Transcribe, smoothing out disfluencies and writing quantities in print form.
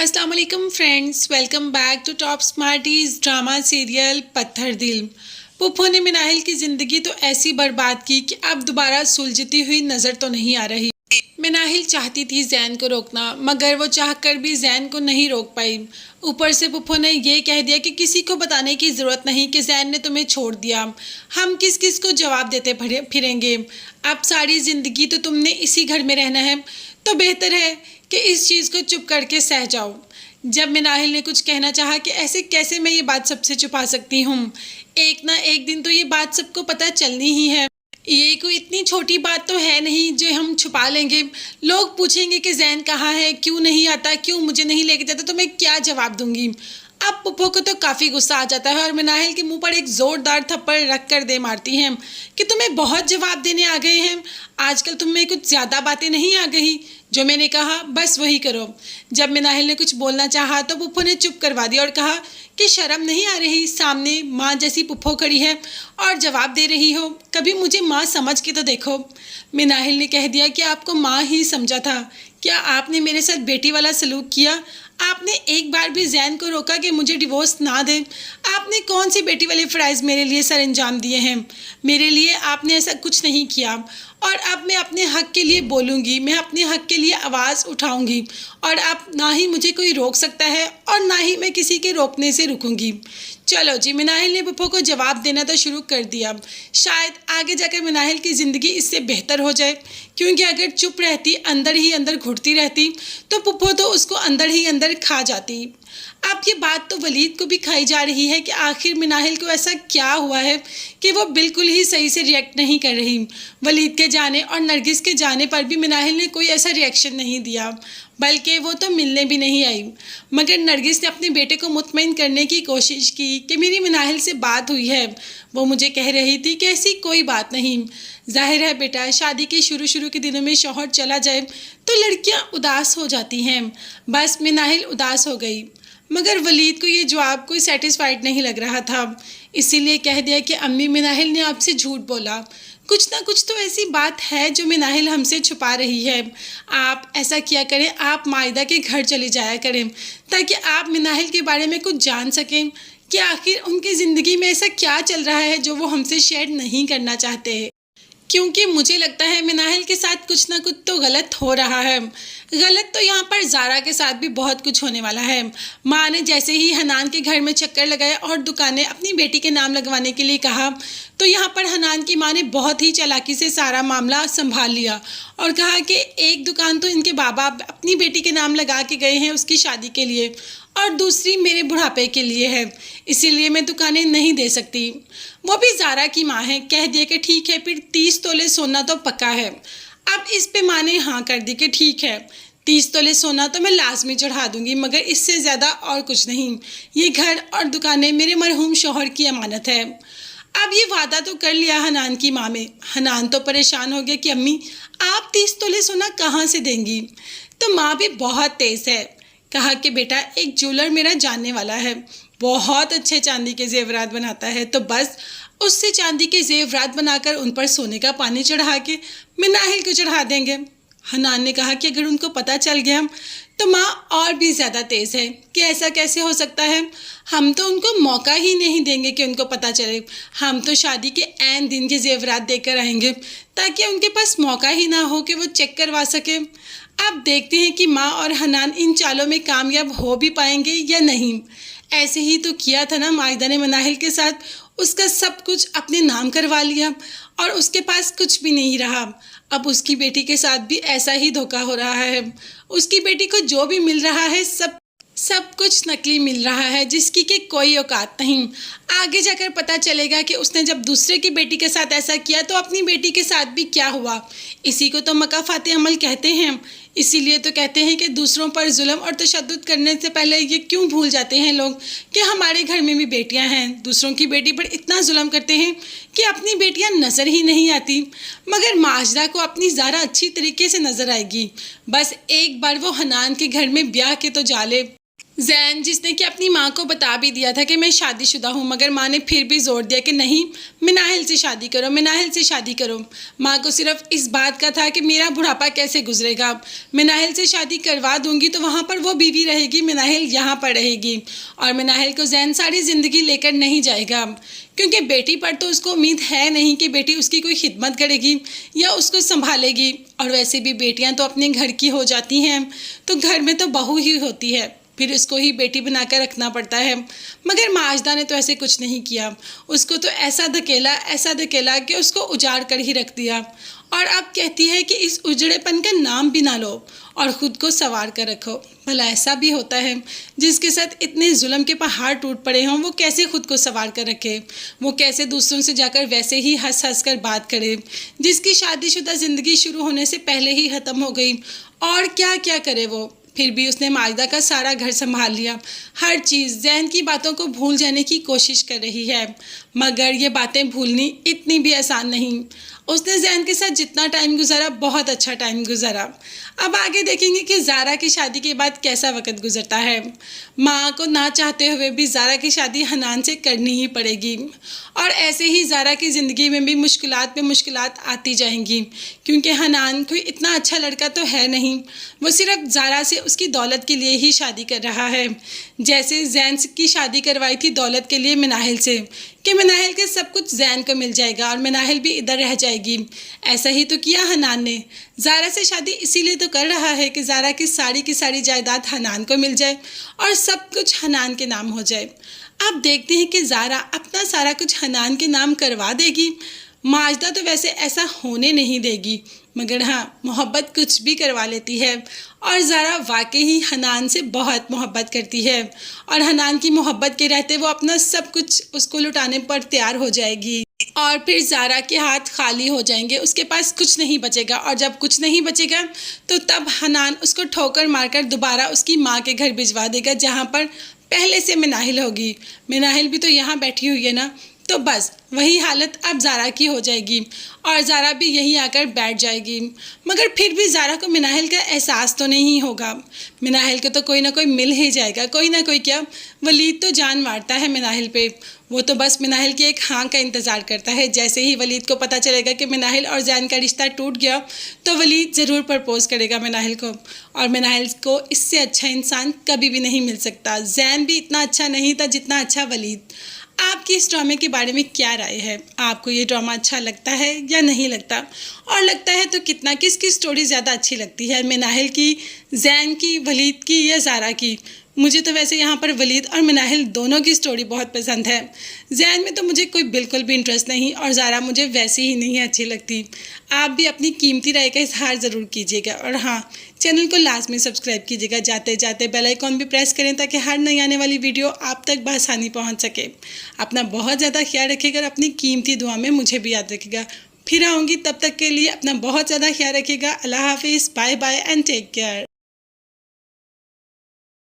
अस्सलाम वालेकुम friends, welcome back to top smarties drama serial Patthar Dil. पुप्पो ने मिनाहिल की ज़िंदगी तो ऐसी बर्बाद की कि अब दोबारा सुलझती हुई नज़र तो नहीं आ रही। मिनाहिल चाहती थी जैन को रोकना, मगर वो चाहकर भी जैन को नहीं रोक पाई। ऊपर से पुप्पो ने ये कह दिया कि किसी को बताने की ज़रूरत नहीं कि जैन ने तुम्हें छोड़ दिया। हम किस किस को जवाब देते फिरेंगे। अब सारी ज़िंदगी तो तुमने इसी घर में रहना है, तो बेहतर है कि इस चीज़ को चुप करके सह जाओ। जब मिनाहिल ने कुछ कहना चाहा कि ऐसे कैसे मैं ये बात सबसे छुपा सकती हूँ, एक ना एक दिन तो ये बात सबको पता चलनी ही है। ये कोई इतनी छोटी बात तो है नहीं जो हम छुपा लेंगे। लोग पूछेंगे कि जैन कहाँ है, क्यों नहीं आता, क्यों मुझे नहीं लेके जाता, तो मैं क्या जवाब दूंगी। अब पुप्पो को तो काफ़ी गुस्सा आ जाता है और मिनाहिल के मुंह पर एक ज़ोरदार थप्पड़ रख कर दे मारती हैं कि तुम्हें बहुत जवाब देने आ गए हैं। आजकल तुम में कुछ ज़्यादा बातें नहीं आ गई, जो मैंने कहा बस वही करो। जब मिनाहिल ने कुछ बोलना चाहा तो पुप्पो ने चुप करवा दिया और कहा कि शर्म नहीं आ रही, सामने माँ जैसी पुप्पो खड़ी है और जवाब दे रही हो, कभी मुझे माँ समझ के तो देखो। मिनाहिल ने कह दिया कि आपको माँ ही समझा था, क्या आपने मेरे साथ बेटी वाला सलूक किया? आपने एक बार भी जैन को रोका कि मुझे डिवोर्स ना दे? आपने कौन सी बेटी वाले फ़राइज़ मेरे लिए सर अंजाम दिए हैं? मेरे लिए आपने ऐसा कुछ नहीं किया। और अब मैं अपने हक़ के लिए बोलूँगी, मैं अपने हक़ के लिए आवाज़ उठाऊँगी और अब ना ही मुझे कोई रोक सकता है और ना ही मैं किसी के रोकने से रुकूँगी। चलो जी, मिनाहिल ने पुप्पो को जवाब देना तो शुरू कर दिया। शायद आगे जाकर मिनाहिल की ज़िंदगी इससे बेहतर हो जाए, क्योंकि अगर चुप रहती, अंदर ही अंदर घुटती रहती, तो पुप्पो तो उसको अंदर ही अंदर खा जाती। अब ये बात तो वलीद को भी खाई जा रही है कि आखिर मिनाहिल को ऐसा क्या हुआ है कि वो बिल्कुल ही सही से रिएक्ट नहीं कर रही। वलीद के जाने और नरगिस के जाने पर भी मिनाहिल ने कोई ऐसा रिएक्शन नहीं दिया, बल्कि वो तो मिलने भी नहीं आई। मगर नरगिस ने अपने बेटे को मुतमईन करने की कोशिश की कि मेरी मिनाहिल से बात हुई है। वो मुझे कह रही थी कि ऐसी कोई बात नहीं। जाहिर है बेटा, शादी के शुरू के दिनों में शौहर चला जाए तो लड़कियां उदास हो जाती हैं। बस मिनाहिल उदास हो गई। मगर वलीद को ये जवाब कोई सेटिस्फाइड नहीं लग रहा था, इसीलिए कह दिया कि अम्मी, मिनाहिल ने आपसे झूठ बोला। कुछ ना कुछ तो ऐसी बात है जो मिनाहिल हमसे छुपा रही है। आप ऐसा किया करें, आप मायदा के घर चले जाया करें ताकि आप मिनाहिल के बारे में कुछ जान सकें कि आखिर उनकी ज़िंदगी में ऐसा क्या चल रहा है जो वो हमसे शेयर नहीं करना चाहते। क्योंकि मुझे लगता है मिनाहिल के साथ कुछ ना कुछ तो गलत हो रहा है। गलत तो यहाँ पर ज़ारा के साथ भी बहुत कुछ होने वाला है। माँ ने जैसे ही हनान के घर में चक्कर लगाया और दुकानें अपनी बेटी के नाम लगवाने के लिए कहा, तो यहाँ पर हनान की माँ ने बहुत ही चालाकी से सारा मामला संभाल लिया और कहा कि एक दुकान तो इनके बाबा अपनी बेटी के नाम लगा के गए हैं उसकी शादी के लिए, और दूसरी मेरे बुढ़ापे के लिए है, इसीलिए मैं दुकानें नहीं दे सकती। वो भी ज़ारा की माँ है, कह दिया कि ठीक है, फिर 30 तोले सोना तो पक्का है। अब इस पे माँ ने हाँ कर दी कि ठीक है, 30 तोले सोना तो मैं लाजमी चढ़ा दूंगी, मगर इससे ज़्यादा और कुछ नहीं। ये घर और दुकानें मेरे मरहूम शौहर की अमानत है। अब ये वादा तो कर लिया हनान की माँ में। हनान तो परेशान हो गया कि अम्मी, आप 30 तोले सोना कहाँ से देंगी? तो माँ भी बहुत तेज़ है, कहा कि बेटा, एक ज्वेलर मेरा जानने वाला है, बहुत अच्छे चांदी के जेवरात बनाता है, तो बस उससे चांदी के जेवरात बनाकर उन पर सोने का पानी चढ़ा के मिनाहिल को चढ़ा देंगे। हनान ने कहा कि अगर उनको पता चल गया तो माँ और भी ज़्यादा तेज़ है कि ऐसा कैसे हो सकता है, हम तो उनको मौका ही नहीं देंगे कि उनको पता चले। हम तो शादी के ऐन दिन के जेवरात देकर आएंगे ताकि उनके पास मौका ही ना हो कि वो चेक करवा सके। अब देखते हैं कि माँ और हनान इन चालों में कामयाब हो भी पाएंगे या नहीं। ऐसे ही तो किया था ना मायदा ने मिनाहिल के साथ, उसका सब कुछ अपने नाम करवा लिया और उसके पास कुछ भी नहीं रहा। अब उसकी बेटी के साथ भी ऐसा ही धोखा हो रहा है। उसकी बेटी को जो भी मिल रहा है सब कुछ नकली मिल रहा है, जिसकी कि कोई औकात नहीं। आगे जाकर पता चलेगा कि उसने जब दूसरे की बेटी के साथ ऐसा किया तो अपनी बेटी के साथ भी क्या हुआ। इसी को तो मकाफाते अमल कहते हैं। इसीलिए तो कहते हैं कि दूसरों पर जुल्म और तशद्दुद करने से पहले ये क्यों भूल जाते हैं लोग कि हमारे घर में भी बेटियां हैं। दूसरों की बेटी पर इतना जुल्म करते हैं कि अपनी बेटियां नज़र ही नहीं आती। मगर माजरा को अपनी ज़ारा अच्छी तरीके से नज़र आएगी। बस एक बार वो हनान के घर में ब्याह के तो जाले। जैन जिसने कि अपनी माँ को बता भी दिया था कि मैं शादीशुदा हूँ, मगर माँ ने फिर भी जोर दिया कि नहीं, मिनाहिल से शादी करो, मिनाहिल से शादी करो। माँ को सिर्फ इस बात का था कि मेरा बुढ़ापा कैसे गुजरेगा, मिनाहिल से शादी करवा दूंगी तो वहाँ पर वो बीवी रहेगी, मिनाहिल यहाँ पर रहेगी और मिनाहिल को जैन सारी ज़िंदगी लेकर नहीं जाएगा, क्योंकि बेटी पर तो उसको उम्मीद है नहीं कि बेटी उसकी कोई खिदमत करेगी या उसको संभालेगी। और वैसे भी बेटियां तो अपने घर की हो जाती हैं, तो घर में तो बहू ही होती है, फिर उसको ही बेटी बनाकर रखना पड़ता है। मगर माजदा ने तो ऐसे कुछ नहीं किया, उसको तो ऐसा धकेला कि उसको उजाड़ कर ही रख दिया। और अब कहती है कि इस उजड़ेपन का नाम भी ना लो और ख़ुद को संवार कर रखो। भला ऐसा भी होता है, जिसके साथ इतने जुल्म के पहाड़ टूट पड़े हों, वो कैसे खुद को संवार कर रखे, वो कैसे दूसरों से जाकर वैसे ही हंस हंस कर बात करे, जिसकी शादीशुदा ज़िंदगी शुरू होने से पहले ही ख़त्म हो गई। और क्या क्या करे वो, फिर भी उसने माजदा का सारा घर संभाल लिया, हर चीज़। जैन की बातों को भूल जाने की कोशिश कर रही है, मगर ये बातें भूलनी इतनी भी आसान नहीं। उसने जैन के साथ जितना टाइम गुजारा, बहुत अच्छा टाइम गुजारा। अब आगे देखेंगे कि ज़ारा की शादी के बाद कैसा वक्त गुजरता है। माँ को ना चाहते हुए भी ज़ारा की शादी हनान से करनी ही पड़ेगी और ऐसे ही ज़ारा की ज़िंदगी में भी मुश्किलात पे मुश्किलात आती जाएंगी, क्योंकि हनान कोई इतना अच्छा लड़का तो है नहीं, वो सिर्फ ज़ारा से उसकी दौलत के लिए ही शादी कर रहा है। जैसे जैन की शादी करवाई थी दौलत के लिए मिनाहिल से, कि मिनाहिल के सब कुछ जैन को मिल जाएगा और मिनाहिल भी इधर रह जाएगी। ऐसा ही तो किया हनान ने। ज़ारा से शादी इसीलिए तो कर रहा है कि ज़ारा की सारी जायदाद हनान को मिल जाए और सब कुछ हनान के नाम हो जाए। अब देखते हैं कि ज़ारा अपना सारा कुछ हनान के नाम करवा देगी। माजदा तो वैसे ऐसा होने नहीं देगी, मगर हाँ, मोहब्बत कुछ भी करवा लेती है और ज़ारा वाकई ही हनान से बहुत मोहब्बत करती है और हनान की मोहब्बत के रहते वो अपना सब कुछ उसको लुटाने पर तैयार हो जाएगी और फिर ज़ारा के हाथ खाली हो जाएंगे, उसके पास कुछ नहीं बचेगा। और जब कुछ नहीं बचेगा तो तब हनान उसको ठोकर मारकर दोबारा उसकी माँ के घर भिजवा देगा, जहाँ पर पहले से मिनाहिल होगी। मिनाहिल भी तो यहाँ बैठी हुई है ना, तो बस वही हालत अब ज़ारा की हो जाएगी और ज़ारा भी यहीं आकर बैठ जाएगी। मगर फिर भी ज़ारा को मिनाहिल का एहसास तो नहीं होगा, मिनाहिल को तो कोई ना कोई मिल ही जाएगा, कोई ना कोई। क्या, वलीद तो जान मारता है मिनाहिल पे, वो तो बस मिनाहिल की एक हाँ का इंतज़ार करता है। जैसे ही वलीद को पता चलेगा कि मिनाहिल और जैन का रिश्ता टूट गया, तो वलीद ज़रूर प्रपोज़ करेगा मिनाहिल को, और मिनाहिल को इससे अच्छा इंसान कभी भी नहीं मिल सकता। जैन भी इतना अच्छा नहीं था जितना अच्छा वलीद। आपकी इस ड्रामे के बारे में क्या राय है? आपको ये ड्रामा अच्छा लगता है या नहीं लगता? और लगता है तो कितना? किसकी स्टोरी ज़्यादा अच्छी लगती है, मिनाहिल की, जैन की, वलीद की या ज़ारा की? मुझे तो वैसे यहाँ पर वलीद और मिनाहिल दोनों की स्टोरी बहुत पसंद है। जैन में तो मुझे कोई बिल्कुल भी इंटरेस्ट नहीं और ज़ारा मुझे वैसे ही नहीं अच्छी लगती। आप भी अपनी कीमती राय का इजहार ज़रूर कीजिएगा और हाँ, चैनल को लाजमी सब्सक्राइब कीजिएगा। जाते जाते बेल आइकॉन भी प्रेस करें ताकि हर नई आने वाली वीडियो आप तक बआसानी पहुँच सके। अपना बहुत ज़्यादा ख्याल रखिएगा और अपनी कीमती दुआ में मुझे भी याद रखिएगा। फिर आऊँगी, तब तक के लिए अपना बहुत ज़्यादा ख्याल रखिएगा। अल्लाह हाफिज़, bye bye and take care.